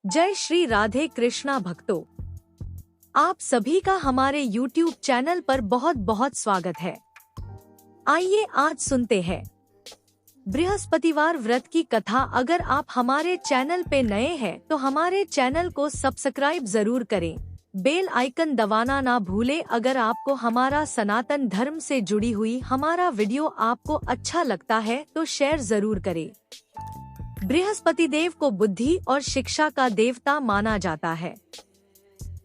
जय श्री राधे कृष्णा भक्तों, आप सभी का हमारे YouTube चैनल पर बहुत बहुत स्वागत है। आइए आज सुनते हैं बृहस्पतिवार व्रत की कथा। अगर आप हमारे चैनल पे नए हैं तो हमारे चैनल को सब्सक्राइब जरूर करें, बेल आइकन दबाना ना भूले। अगर आपको हमारा सनातन धर्म से जुड़ी हुई हमारा वीडियो आपको अच्छा लगता है तो शेयर जरूर करें। बृहस्पति देव को बुद्धि और शिक्षा का देवता माना जाता है।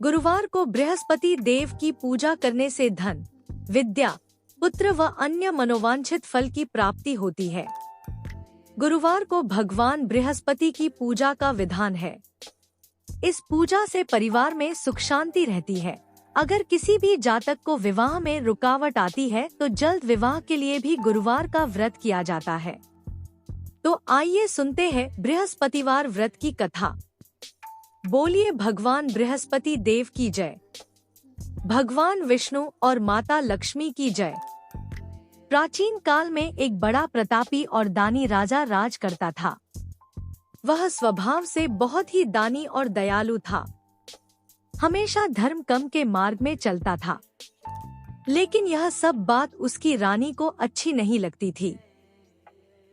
गुरुवार को बृहस्पति देव की पूजा करने से धन, विद्या, पुत्र व अन्य मनोवांछित फल की प्राप्ति होती है। गुरुवार को भगवान बृहस्पति की पूजा का विधान है। इस पूजा से परिवार में सुख शांति रहती है। अगर किसी भी जातक को विवाह में रुकावट आती है तो जल्द विवाह के लिए भी गुरुवार का व्रत किया जाता है। तो आइए सुनते हैं बृहस्पतिवार व्रत की कथा। बोलिए भगवान बृहस्पति देव की जय, भगवान विष्णु और माता लक्ष्मी की जय। प्राचीन काल में एक बड़ा प्रतापी और दानी राजा राज करता था। वह स्वभाव से बहुत ही दानी और दयालु था। हमेशा धर्म कर्म के मार्ग में चलता था, लेकिन यह सब बात उसकी रानी को अच्छी नहीं लगती थी।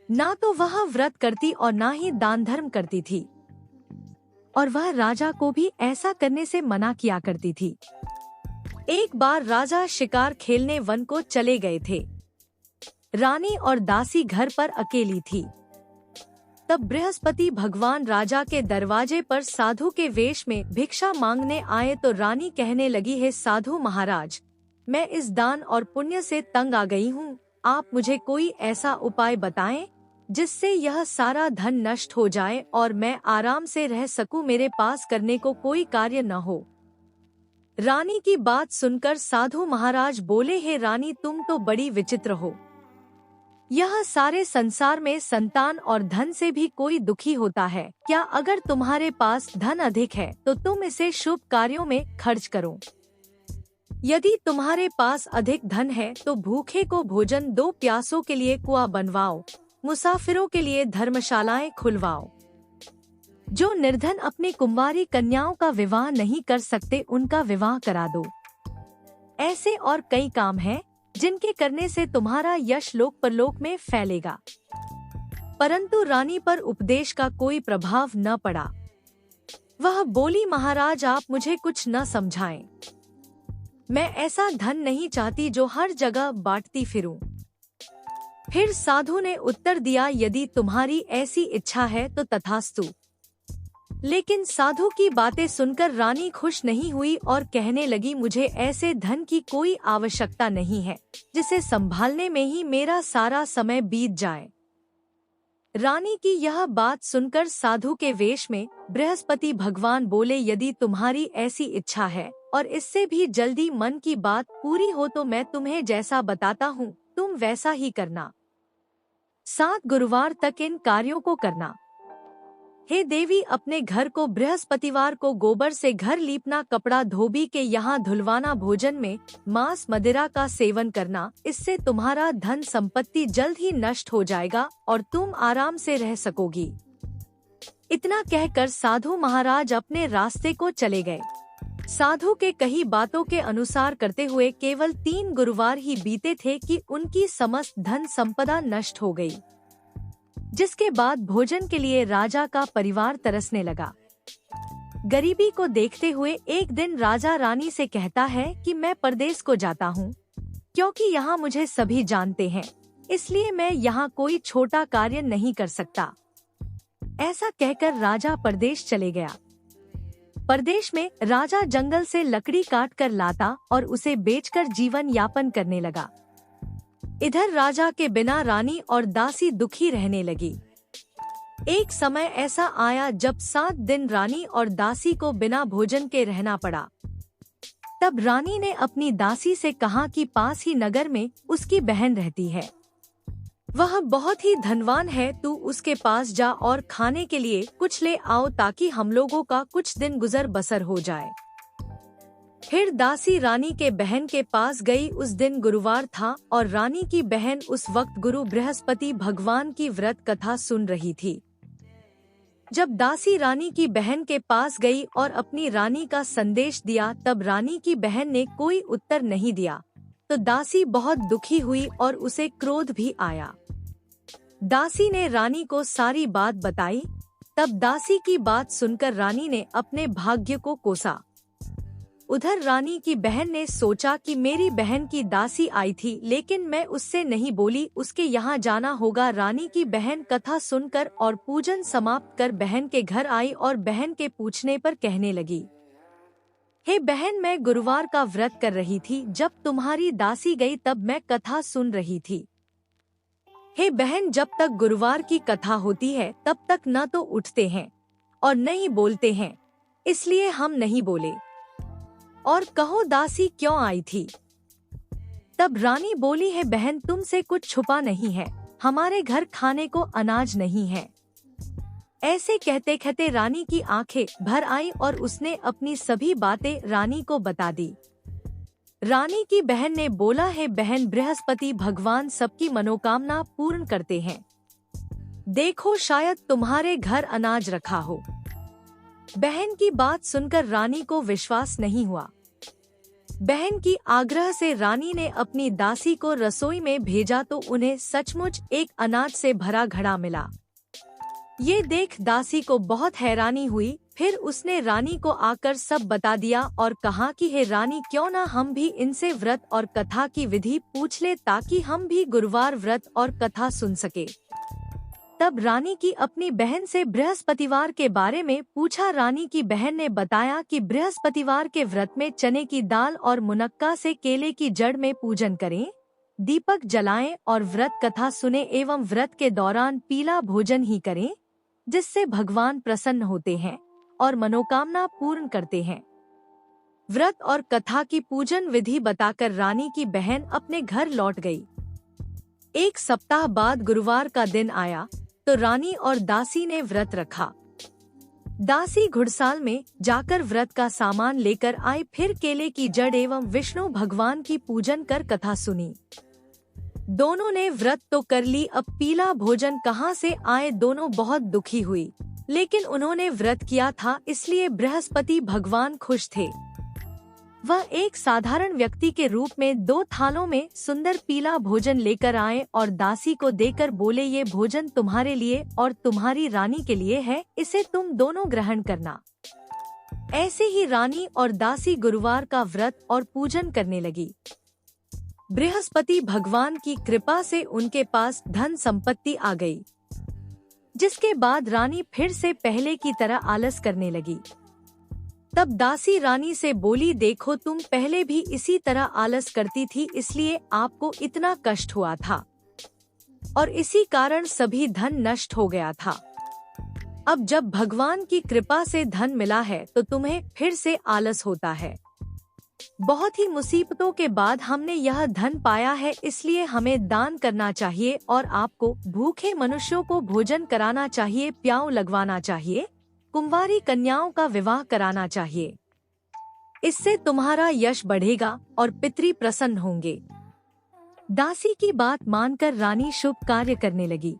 ना तो वह व्रत करती और ना ही दान धर्म करती थी, और वह राजा को भी ऐसा करने से मना किया करती थी। एक बार राजा शिकार खेलने वन को चले गए थे। रानी और दासी घर पर अकेली थी। तब बृहस्पति भगवान राजा के दरवाजे पर साधु के वेश में भिक्षा मांगने आए तो रानी कहने लगी, हे साधु महाराज, मैं इस दान और पुण्य से तंग आ गई हूँ। आप मुझे कोई ऐसा उपाय बताएं जिससे यह सारा धन नष्ट हो जाए और मैं आराम से रह सकूं, मेरे पास करने को कोई कार्य न हो। रानी की बात सुनकर साधु महाराज बोले, हे रानी, तुम तो बड़ी विचित्र हो। यह सारे संसार में संतान और धन से भी कोई दुखी होता है क्या? अगर तुम्हारे पास धन अधिक है तो तुम इसे शुभ कार्यों में खर्च करो। यदि तुम्हारे पास अधिक धन है तो भूखे को भोजन दो, प्यासों के लिए कुआं बनवाओ, मुसाफिरों के लिए धर्मशालाएं खुलवाओ। जो निर्धन अपनी कुंवारी कन्याओं का विवाह नहीं कर सकते उनका विवाह करा दो। ऐसे और कई काम हैं जिनके करने से तुम्हारा यश लोक परलोक में फैलेगा। परंतु रानी पर उपदेश का कोई प्रभाव न पड़ा। वह बोली, महाराज, आप मुझे कुछ न समझाएं। मैं ऐसा धन नहीं चाहती जो हर जगह बांटती फिरूं। फिर साधु ने उत्तर दिया, यदि तुम्हारी ऐसी इच्छा है तो तथास्तु। लेकिन साधु की बातें सुनकर रानी खुश नहीं हुई और कहने लगी, मुझे ऐसे धन की कोई आवश्यकता नहीं है जिसे संभालने में ही मेरा सारा समय बीत जाए। रानी की यह बात सुनकर साधु के वेश में बृहस्पति भगवान बोले, यदि तुम्हारी ऐसी इच्छा है और इससे भी जल्दी मन की बात पूरी हो तो मैं तुम्हें जैसा बताता हूँ तुम वैसा ही करना। 7 गुरुवार तक इन कार्यों को करना। हे देवी, अपने घर को बृहस्पतिवार को गोबर से घर लीपना, कपड़ा धोबी के यहाँ धुलवाना, भोजन में मांस मदिरा का सेवन करना। इससे तुम्हारा धन संपत्ति जल्द ही नष्ट हो जाएगा और तुम आराम से रह सकोगी। इतना कहकर साधु महाराज अपने रास्ते को चले गए। साधु के कई बातों के अनुसार करते हुए केवल 3 गुरुवार ही बीते थे कि उनकी समस्त धन संपदा नष्ट हो गई। जिसके बाद भोजन के लिए राजा का परिवार तरसने लगा। गरीबी को देखते हुए एक दिन राजा रानी से कहता है कि मैं परदेश को जाता हूँ, क्योंकि यहाँ मुझे सभी जानते हैं, इसलिए मैं यहाँ कोई छोटा कार्य नहीं कर सकता। ऐसा कहकर राजा परदेश चले गया। परदेश में राजा जंगल से लकड़ी काट कर लाता और उसे बेचकर जीवन यापन करने लगा। इधर राजा के बिना रानी और दासी दुखी रहने लगी। एक समय ऐसा आया जब 7 दिन रानी और दासी को बिना भोजन के रहना पड़ा। तब रानी ने अपनी दासी से कहा कि पास ही नगर में उसकी बहन रहती है, वह बहुत ही धनवान है, तू उसके पास जा और खाने के लिए कुछ ले आओ ताकि हम लोगों का कुछ दिन गुजर बसर हो जाए। फिर दासी रानी के बहन के पास गई। उस दिन गुरुवार था और रानी की बहन उस वक्त गुरु बृहस्पति भगवान की व्रत कथा सुन रही थी। जब दासी रानी की बहन के पास गई और अपनी रानी का संदेश दिया, तब रानी की बहन ने कोई उत्तर नहीं दिया तो दासी बहुत दुखी हुई और उसे क्रोध भी आया। दासी ने रानी को सारी बात बताई। तब दासी की बात सुनकर रानी ने अपने भाग्य को कोसा। उधर रानी की बहन ने सोचा कि मेरी बहन की दासी आई थी, लेकिन मैं उससे नहीं बोली, उसके यहाँ जाना होगा। रानी की बहन कथा सुनकर और पूजन समाप्त कर बहन के घर आई और बहन के पूछने पर कहने लगी, हे बहन, मैं गुरुवार का व्रत कर रही थी। जब तुम्हारी दासी गई तब मैं कथा सुन रही थी। हे बहन, जब तक गुरुवार की कथा होती है तब तक न तो उठते हैं और न ही बोलते हैं, इसलिए हम नहीं बोले। और कहो दासी क्यों आई थी? तब रानी बोली, है बहन, तुमसे कुछ छुपा नहीं है, हमारे घर खाने को अनाज नहीं है। ऐसे कहते कहते रानी की आंखें भर आई और उसने अपनी सभी बातें रानी को बता दी। रानी की बहन ने बोला, है बहन, बृहस्पति भगवान सबकी मनोकामना पूर्ण करते हैं। देखो शायद तुम्हारे घर अनाज रखा हो। बहन की बात सुनकर रानी को विश्वास नहीं हुआ। बहन की आग्रह से रानी ने अपनी दासी को रसोई में भेजा तो उन्हें सचमुच एक अनाज से भरा घड़ा मिला। ये देख दासी को बहुत हैरानी हुई। फिर उसने रानी को आकर सब बता दिया और कहा कि हे रानी, क्यों ना हम भी इनसे व्रत और कथा की विधि पूछ ले, ताकि हम भी गुरुवार व्रत और कथा सुन सके। तब रानी की अपनी बहन से बृहस्पतिवार के बारे में पूछा। रानी की बहन ने बताया कि बृहस्पतिवार के व्रत में चने की दाल और मुनक्का से केले की जड़ में पूजन करें, दीपक जलाएं और व्रत कथा सुने एवं व्रत के दौरान पीला भोजन ही करें, जिससे भगवान प्रसन्न होते हैं और मनोकामना पूर्ण करते हैं। व्रत और कथा की पूजन विधि बताकर रानी की बहन अपने घर लौट गई। एक सप्ताह बाद गुरुवार का दिन आया तो रानी और दासी ने व्रत रखा। दासी घुड़साल में जाकर व्रत का सामान लेकर आई, फिर केले की जड़ एवं विष्णु भगवान की पूजन कर कथा सुनी। दोनों ने व्रत तो कर ली, अब पीला भोजन कहाँ से आए? दोनों बहुत दुखी हुई, लेकिन उन्होंने व्रत किया था इसलिए बृहस्पति भगवान खुश थे। वह एक साधारण व्यक्ति के रूप में 2 थालों में सुंदर पीला भोजन लेकर आए और दासी को देकर बोले, ये भोजन तुम्हारे लिए और तुम्हारी रानी के लिए है, इसे तुम दोनों ग्रहण करना। ऐसे ही रानी और दासी गुरुवार का व्रत और पूजन करने लगी। बृहस्पति भगवान की कृपा से उनके पास धन संपत्ति आ गई, जिसके बाद रानी फिर से पहले की तरह आलस करने लगी। तब दासी रानी से बोली, देखो तुम पहले भी इसी तरह आलस करती थी, इसलिए आपको इतना कष्ट हुआ था और इसी कारण सभी धन नष्ट हो गया था। अब जब भगवान की कृपा से धन मिला है तो तुम्हें फिर से आलस होता है। बहुत ही मुसीबतों के बाद हमने यह धन पाया है, इसलिए हमें दान करना चाहिए और आपको भूखे मनुष्यों को भोजन कराना चाहिए, प्याऊ लगवाना चाहिए, कुंवारी कन्याओं का विवाह कराना चाहिए। इससे तुम्हारा यश बढ़ेगा और पितृ प्रसन्न होंगे। दासी की बात मानकर रानी शुभ कार्य करने लगी।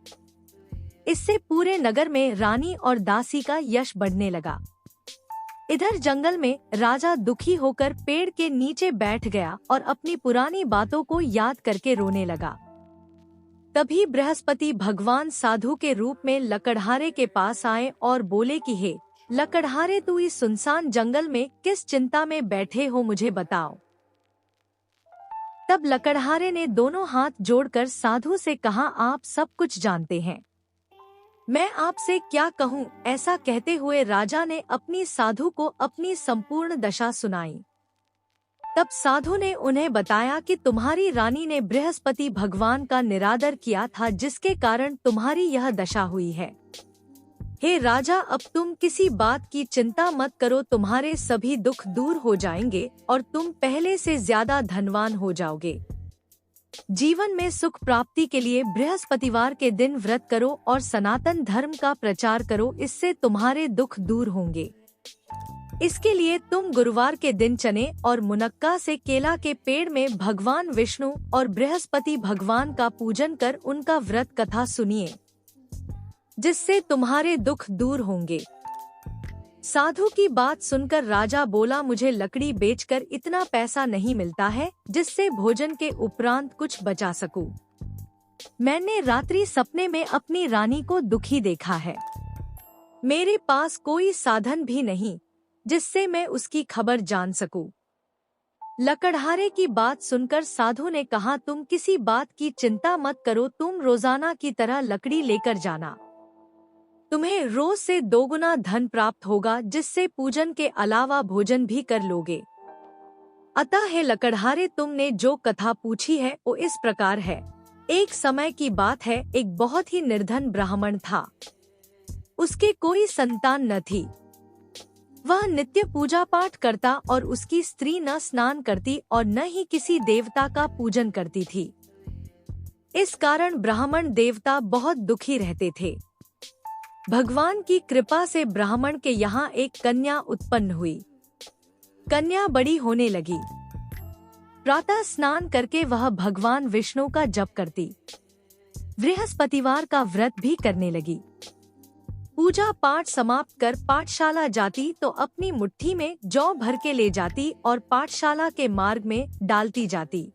इससे पूरे नगर में रानी और दासी का यश बढ़ने लगा। इधर जंगल में राजा दुखी होकर पेड़ के नीचे बैठ गया और अपनी पुरानी बातों को याद करके रोने लगा। तभी बृहस्पति भगवान साधु के रूप में लकड़हारे के पास आए और बोले कि हे लकड़हारे, तू इस सुनसान जंगल में किस चिंता में बैठे हो, मुझे बताओ। तब लकड़हारे ने दोनों हाथ जोड़कर साधु से कहा, आप सब कुछ जानते हैं, मैं आपसे क्या कहूँ। ऐसा कहते हुए राजा ने अपनी साधु को अपनी संपूर्ण दशा सुनाई। तब साधु ने उन्हें बताया कि तुम्हारी रानी ने बृहस्पति भगवान का निरादर किया था, जिसके कारण तुम्हारी यह दशा हुई है। हे राजा, अब तुम किसी बात की चिंता मत करो, तुम्हारे सभी दुख दूर हो जाएंगे और तुम पहले से ज्यादा धनवान हो जाओगे। जीवन में सुख प्राप्ति के लिए बृहस्पतिवार के दिन व्रत करो और सनातन धर्म का प्रचार करो, इससे तुम्हारे दुख दूर होंगे। इसके लिए तुम गुरुवार के दिन चने और मुनक्का से केला के पेड़ में भगवान विष्णु और बृहस्पति भगवान का पूजन कर उनका व्रत कथा सुनिए। जिससे तुम्हारे दुख दूर होंगे। साधु की बात सुनकर राजा बोला, मुझे लकड़ी बेचकर इतना पैसा नहीं मिलता है जिससे भोजन के उपरांत कुछ बचा सकूं। मैंने रात्रि सपने में अपनी रानी को दुखी देखा है। मेरे पास कोई साधन भी नहीं जिससे मैं उसकी खबर जान सकूं। लकड़हारे की बात सुनकर साधु ने कहा, तुम किसी बात की चिंता मत करो, तुम रोजाना की तरह लकड़ी लेकर जाना। तुम्हें रोज से दोगुना धन प्राप्त होगा, जिससे पूजन के अलावा भोजन भी कर लोगे। अतः हे लकड़हारे, तुमने जो कथा पूछी है वो इस प्रकार है। एक समय की बात है, एक बहुत ही निर्धन ब्राह्मण था। उसके कोई संतान न थी। वह नित्य पूजा पाठ करता और उसकी स्त्री न स्नान करती और न ही किसी देवता का पूजन करती थी। इस कारण ब्राह्मण देवता बहुत दुखी रहते थे। भगवान की कृपा से ब्राह्मण के यहाँ एक कन्या उत्पन्न हुई। कन्या बड़ी होने लगी। प्रातः स्नान करके वह भगवान विष्णु का जप करती, बृहस्पतिवार का व्रत भी करने लगी। पूजा पाठ समाप्त कर पाठशाला जाती तो अपनी मुट्ठी में जौ भर के ले जाती और पाठशाला के मार्ग में डालती जाती।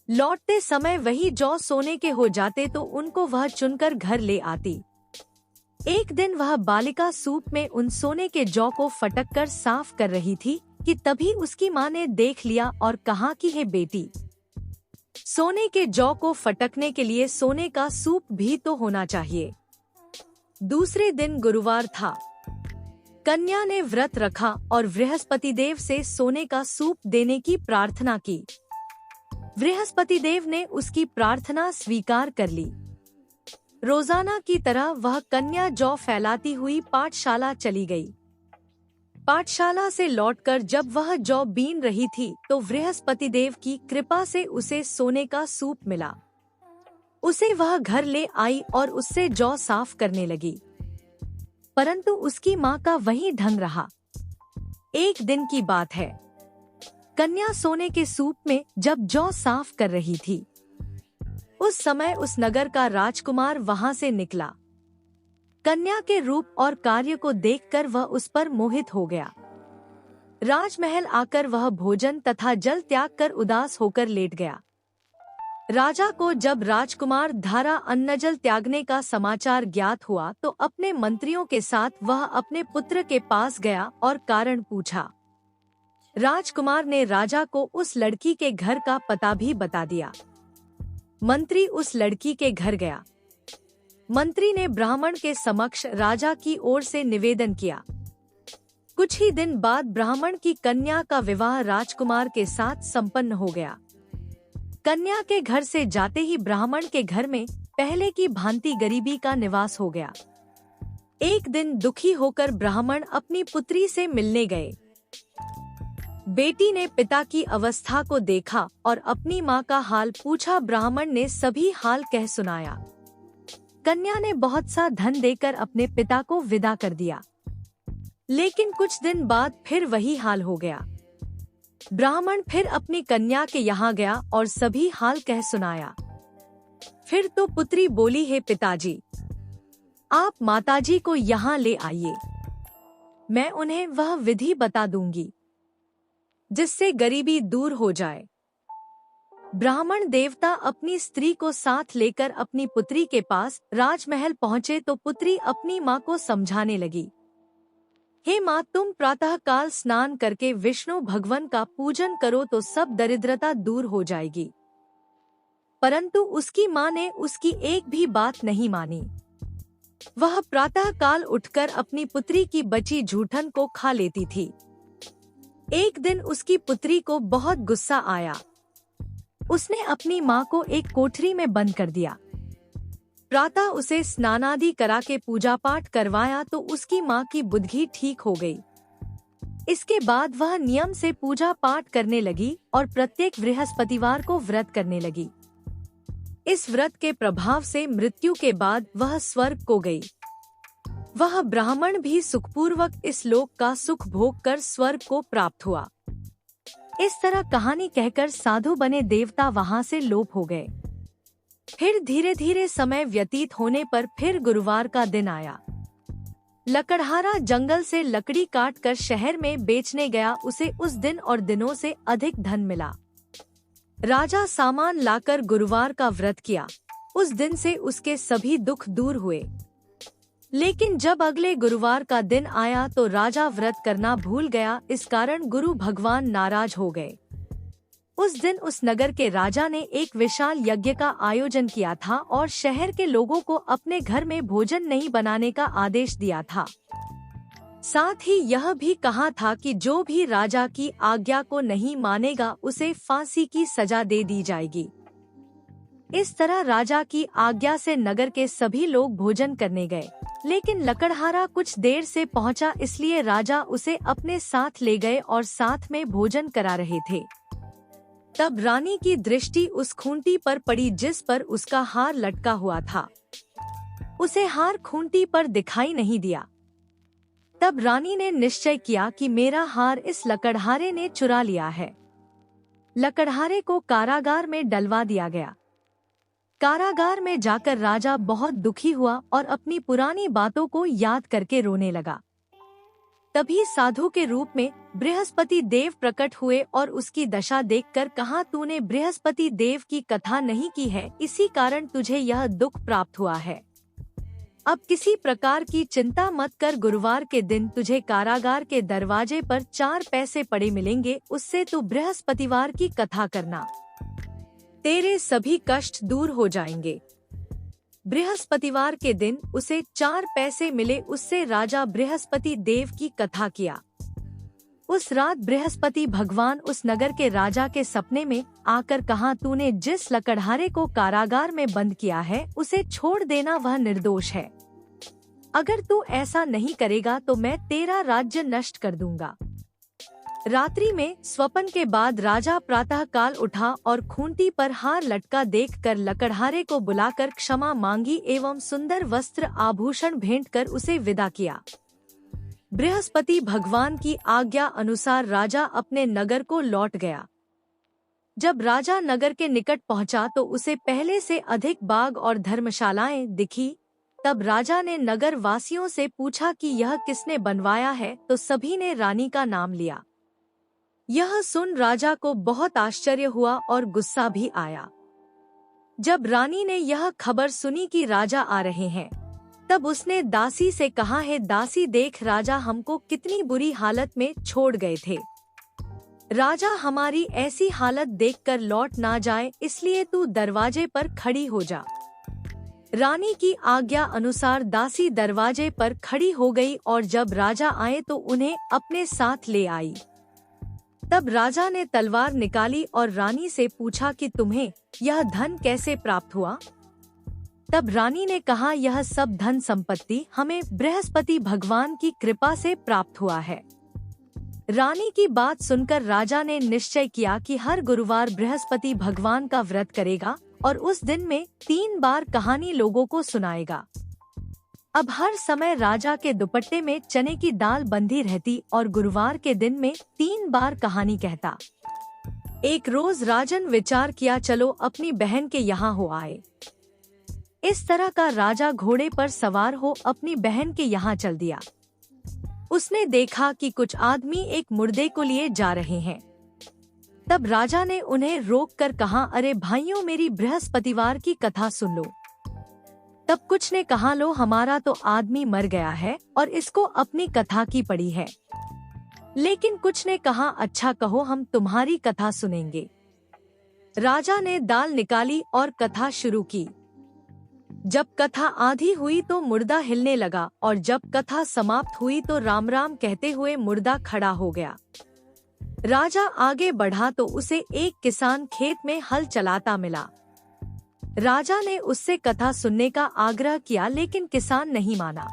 लौटते समय वही जौ सोने के हो जाते तो उनको वह चुनकर घर ले आती। एक दिन वह बालिका सूप में उन सोने के जौ को फटक कर साफ कर रही थी कि तभी उसकी माँ ने देख लिया और कहा कि हे बेटी, सोने के जौ को फटकने के लिए सोने का सूप भी तो होना चाहिए। दूसरे दिन गुरुवार था। कन्या ने व्रत रखा और बृहस्पति देव से सोने का सूप देने की प्रार्थना की। बृहस्पति देव ने उसकी प्रार्थना स्वीकार कर ली। रोजाना की तरह वह कन्या जौ फैलाती हुई पाठशाला चली गई। पाठशाला से लौटकर जब वह जौ बीन रही थी तो बृहस्पति देव की कृपा से उसे सोने का सूप मिला। उसे वह घर ले आई और उससे जौ साफ करने लगी, परंतु उसकी माँ का वही ढंग रहा। एक दिन की बात है, कन्या सोने के सूप में जब जौ साफ कर रही थी, उस समय उस नगर का राजकुमार वहां से निकला। कन्या के रूप और कार्य को देखकर वह उस पर मोहित हो गया। राजमहल आकर वह भोजन तथा जल त्याग कर उदास होकर लेट गया। राजा को जब राजकुमार धारा अन्न जल त्यागने का समाचार ज्ञात हुआ तो अपने मंत्रियों के साथ वह अपने पुत्र के पास गया और कारण पूछा। राजकुमार ने राजा को उस लड़की के घर का पता भी बता दिया। मंत्री उस लड़की के घर गया। मंत्री ने ब्राह्मण के समक्ष राजा की ओर से निवेदन किया। कुछ ही दिन बाद ब्राह्मण की कन्या का विवाह राजकुमार के साथ संपन्न हो गया। कन्या के घर से जाते ही ब्राह्मण के घर में पहले की भांति गरीबी का निवास हो गया। एक दिन दुखी होकर ब्राह्मण अपनी पुत्री से मिलने गए। बेटी ने पिता की अवस्था को देखा और अपनी माँ का हाल पूछा। ब्राह्मण ने सभी हाल कह सुनाया। कन्या ने बहुत सा धन देकर अपने पिता को विदा कर दिया, लेकिन कुछ दिन बाद फिर वही हाल हो गया। ब्राह्मण फिर अपनी कन्या के यहाँ गया और सभी हाल कह सुनाया। फिर तो पुत्री बोली, हे पिताजी, आप माताजी को यहाँ ले आइए, मैं उन्हें वह विधि बता दूंगी जिससे गरीबी दूर हो जाए। ब्राह्मण देवता अपनी स्त्री को साथ लेकर अपनी पुत्री के पास राजमहल पहुँचे तो पुत्री अपनी माँ को समझाने लगी, हे माँ, तुम प्रातः काल स्नान करके विष्णु भगवान का पूजन करो तो सब दरिद्रता दूर हो जाएगी। परंतु उसकी माँ ने उसकी एक भी बात नहीं मानी। वह प्रातः काल उठकर अपनी पुत्री की बची जूठन को खा लेती थी। एक दिन उसकी पुत्री को बहुत गुस्सा आया। उसने अपनी माँ को एक कोठरी में बंद कर दिया। प्रातः उसे स्नानादि करा के पूजा पाठ करवाया तो उसकी माँ की बुद्धि ठीक हो गई। इसके बाद वह नियम से पूजा पाठ करने लगी और प्रत्येक बृहस्पतिवार को व्रत करने लगी। इस व्रत के प्रभाव से मृत्यु के बाद वह स्वर्ग को गई। वह ब्राह्मण भी सुखपूर्वक इस लोक का सुख भोग कर स्वर्ग को प्राप्त हुआ। इस तरह कहानी कहकर साधु बने देवता वहां से लोप हो गए। फिर धीरे धीरे समय व्यतीत होने पर फिर गुरुवार का दिन आया। लकड़हारा जंगल से लकड़ी काट कर शहर में बेचने गया। उसे उस दिन और दिनों से अधिक धन मिला। राजा सामान लाकर गुरुवार का व्रत किया। उस दिन से उसके सभी दुख दूर हुए। लेकिन जब अगले गुरुवार का दिन आया तो राजा व्रत करना भूल गया। इस कारण गुरु भगवान नाराज हो गए। उस दिन उस नगर के राजा ने एक विशाल यज्ञ का आयोजन किया था और शहर के लोगों को अपने घर में भोजन नहीं बनाने का आदेश दिया था। साथ ही यह भी कहा था कि जो भी राजा की आज्ञा को नहीं मानेगा उसे फांसी की सजा दे दी जाएगी। इस तरह राजा की आज्ञा से नगर के सभी लोग भोजन करने गए। लेकिन लकड़हारा कुछ देर से पहुंचा, इसलिए राजा उसे अपने साथ ले गए और साथ में भोजन करा रहे थे। तब रानी की दृष्टि उस खूंटी पर पड़ी जिस पर उसका हार लटका हुआ था। उसे हार खूंटी पर दिखाई नहीं दिया। तब रानी ने निश्चय किया कि मेरा हार इस लकड़हारे ने चुरा लिया है। लकड़हारे को कारागार में डलवा दिया गया। कारागार में जाकर राजा बहुत दुखी हुआ और अपनी पुरानी बातों को याद करके रोने लगा। तभी साधु के रूप में बृहस्पति देव प्रकट हुए और उसकी दशा देखकर कहा, तूने बृहस्पति देव की कथा नहीं की है, इसी कारण तुझे यह दुख प्राप्त हुआ है। अब किसी प्रकार की चिंता मत कर। गुरुवार के दिन तुझे कारागार के दरवाजे पर 4 पैसे पड़े मिलेंगे। उससे तू बृहस्पतिवार की कथा करना, तेरे सभी कष्ट दूर हो जाएंगे। बृहस्पतिवार के दिन उसे 4 पैसे मिले। उससे राजा बृहस्पति देव की कथा किया। उस रात बृहस्पति भगवान उस नगर के राजा के सपने में आकर कहा, तूने जिस लकड़हारे को कारागार में बंद किया है उसे छोड़ देना, वह निर्दोष है। अगर तू ऐसा नहीं करेगा तो मैं तेरा राज्य नष्ट कर दूंगा। रात्रि में स्वप्न के बाद राजा प्रातः काल उठा और खूंटी पर हार लटका देखकर लकड़हारे को बुलाकर क्षमा मांगी एवं सुंदर वस्त्र आभूषण भेंट कर उसे विदा किया। बृहस्पति भगवान की आज्ञा अनुसार राजा अपने नगर को लौट गया। जब राजा नगर के निकट पहुंचा तो उसे पहले से अधिक बाग और धर्मशालाएं दिखी। तब राजा ने नगर वासियों से पूछा कि यह किसने बनवाया है, तो सभी ने रानी का नाम लिया। यह सुन राजा को बहुत आश्चर्य हुआ और गुस्सा भी आया। जब रानी ने यह खबर सुनी कि राजा आ रहे हैं, तब उसने दासी से कहा, है दासी देख, राजा हमको कितनी बुरी हालत में छोड़ गए थे। राजा हमारी ऐसी हालत देखकर लौट ना जाए, इसलिए तू दरवाजे पर खड़ी हो जा। रानी की आज्ञा अनुसार दासी दरवाजे पर खड़ी हो गई और जब राजा आए तो उन्हें अपने साथ ले आई। तब राजा ने तलवार निकाली और रानी से पूछा कि तुम्हें यह धन कैसे प्राप्त हुआ। तब रानी ने कहा, यह सब धन संपत्ति हमें बृहस्पति भगवान की कृपा से प्राप्त हुआ है। रानी की बात सुनकर राजा ने निश्चय किया कि हर गुरुवार बृहस्पति भगवान का व्रत करेगा और उस दिन में 3 बार कहानी लोगों को सुनाएगा। अब हर समय राजा के दुपट्टे में चने की दाल बंधी रहती और गुरुवार के दिन में 3 बार कहानी कहता। एक रोज राजन विचार किया, चलो अपनी बहन के यहाँ हो आए। इस तरह का राजा घोड़े पर सवार हो अपनी बहन के यहाँ चल दिया। उसने देखा कि कुछ आदमी एक मुर्दे को लिए जा रहे हैं। तब राजा ने उन्हें रोककर कहा, अरे भाइयों, मेरी बृहस्पतिवार की कथा सुन लो। तब कुछ ने कहा, लो हमारा तो आदमी मर गया है और इसको अपनी कथा की पड़ी है। लेकिन कुछ ने कहा, अच्छा कहो, हम तुम्हारी कथा सुनेंगे। राजा ने दाल निकाली और कथा शुरू की। जब कथा आधी हुई तो मुर्दा हिलने लगा और जब कथा समाप्त हुई तो राम राम कहते हुए मुर्दा खड़ा हो गया। राजा आगे बढ़ा तो उसे एक किसान खेत में हल चलाता मिला। राजा ने उससे कथा सुनने का आग्रह किया, लेकिन किसान नहीं माना।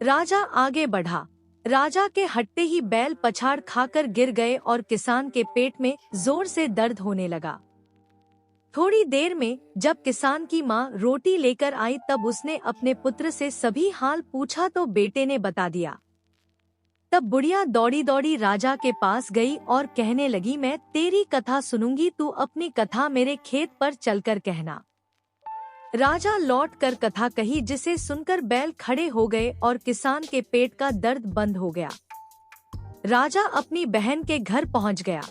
राजा आगे बढ़ा। राजा के हटते ही बैल पछाड़ खाकर गिर गए और किसान के पेट में जोर से दर्द होने लगा। थोड़ी देर में जब किसान की माँ रोटी लेकर आई तब उसने अपने पुत्र से सभी हाल पूछा तो बेटे ने बता दिया। तब बुढ़िया दौड़ी दौड़ी राजा के पास गई और कहने लगी, मैं तेरी कथा सुनूंगी, तू अपनी कथा मेरे खेत पर चलकर कहना। राजा लौट कर कथा कही, जिसे सुनकर बैल खड़े हो गए और किसान के पेट का दर्द बंद हो गया। राजा अपनी बहन के घर पहुंच गया।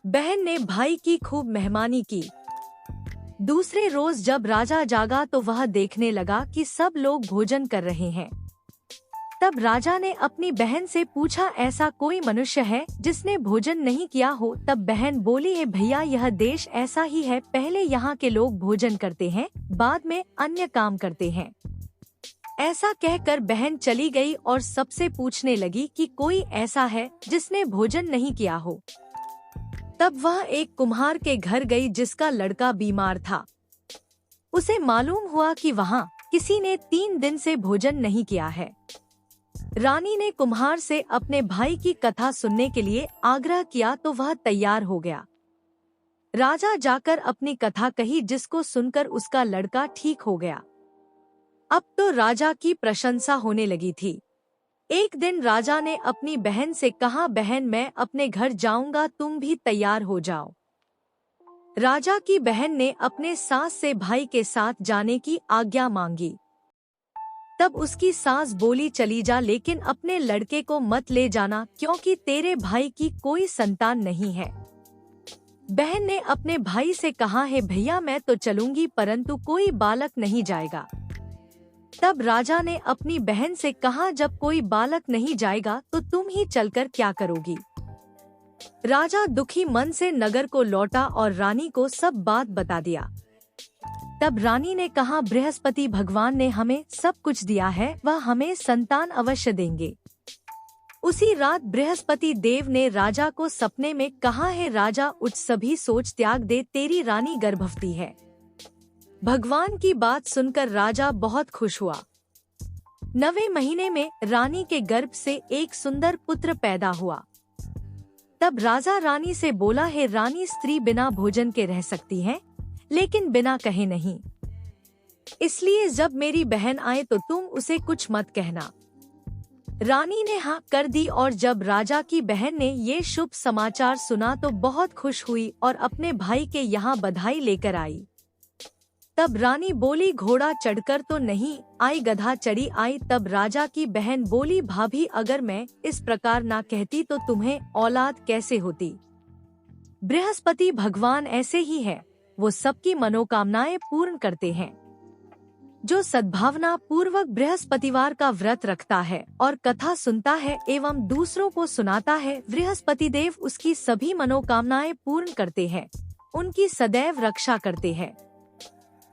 बहन ने भाई की खूब मेहमानी की। दूसरे रोज जब राजा जागा तो वह देखने लगा कि सब लोग भोजन कर रहे हैं। तब राजा ने अपनी बहन से पूछा, ऐसा कोई मनुष्य है जिसने भोजन नहीं किया हो? तब बहन बोली, है भैया, यह देश ऐसा ही है, पहले यहाँ के लोग भोजन करते हैं, बाद में अन्य काम करते हैं। ऐसा कहकर बहन चली गई और सबसे पूछने लगी कि कोई ऐसा है जिसने भोजन नहीं किया हो। तब वह एक कुम्हार के घर गई जिसका लड़का बीमार था। उसे मालूम हुआ कि वहाँ किसी ने 3 दिन से भोजन नहीं किया है। रानी ने कुम्हार से अपने भाई की कथा सुनने के लिए आग्रह किया तो वह तैयार हो गया। राजा जाकर अपनी कथा कही, जिसको सुनकर उसका लड़का ठीक हो गया। अब तो राजा की प्रशंसा होने लगी थी। एक दिन राजा ने अपनी बहन से कहा, बहन, मैं अपने घर जाऊंगा, तुम भी तैयार हो जाओ। राजा की बहन ने अपने सास से भाई के साथ जाने की आज्ञा मांगी। तब उसकी सास बोली, चली जा, लेकिन अपने लड़के को मत ले जाना, क्योंकि तेरे भाई की कोई संतान नहीं है। बहन ने अपने भाई से कहा, है भैया, मैं तो चलूंगी, परंतु कोई बालक नहीं जाएगा। तब राजा ने अपनी बहन से कहा, जब कोई बालक नहीं जाएगा तो तुम ही चलकर क्या करोगी? राजा दुखी मन से नगर को लौटा और रानी को सब बात बता दिया। तब रानी ने कहा, बृहस्पति भगवान ने हमें सब कुछ दिया है, वह हमें संतान अवश्य देंगे। उसी रात बृहस्पति देव ने राजा को सपने में कहा, है राजा, उठ, सभी सोच त्याग दे, तेरी रानी गर्भवती है। भगवान की बात सुनकर राजा बहुत खुश हुआ। 9वें महीने में रानी के गर्भ से एक सुंदर पुत्र पैदा हुआ। तब राजा रानी से बोला, है रानी, स्त्री बिना भोजन के रह सकती है, लेकिन बिना कहे नहीं। इसलिए जब मेरी बहन आए तो तुम उसे कुछ मत कहना। रानी ने हाँ कर दी और जब राजा की बहन ने ये शुभ समाचार सुना तो बहुत खुश हुई और अपने भाई के यहाँ बधाई लेकर आई। तब रानी बोली, घोड़ा चढ़कर तो नहीं आई, गधा चढ़ी आई। तब राजा की बहन बोली, भाभी, अगर मैं इस प्रकार ना कहती तो तुम्हें औलाद कैसे होती? बृहस्पति भगवान ऐसे ही है, वो सबकी मनोकामनाएं पूर्ण करते हैं। जो सद्भावना पूर्वक बृहस्पतिवार का व्रत रखता है और कथा सुनता है एवं दूसरों को सुनाता है, बृहस्पति देव उसकी सभी मनोकामनाएं पूर्ण करते हैं, उनकी सदैव रक्षा करते हैं।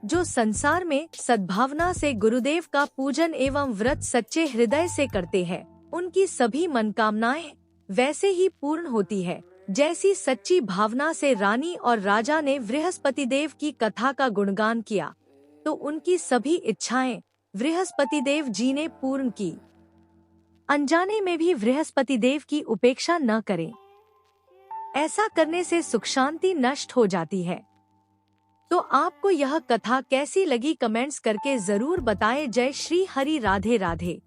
जो संसार में सद्भावना से गुरुदेव का पूजन एवं व्रत सच्चे हृदय से करते हैं, उनकी सभी मनोकामनाएं वैसे ही पूर्ण होती है जैसी सच्ची भावना से रानी और राजा ने बृहस्पति देव की कथा का गुणगान किया तो उनकी सभी इच्छाएं बृहस्पति देव जी ने पूर्ण की। अनजाने में भी बृहस्पति देव की उपेक्षा न करें, ऐसा करने से सुख शांति नष्ट हो जाती है। तो आपको यह कथा कैसी लगी कमेंट्स करके जरूर बताएं। जय श्री हरि, राधे राधे।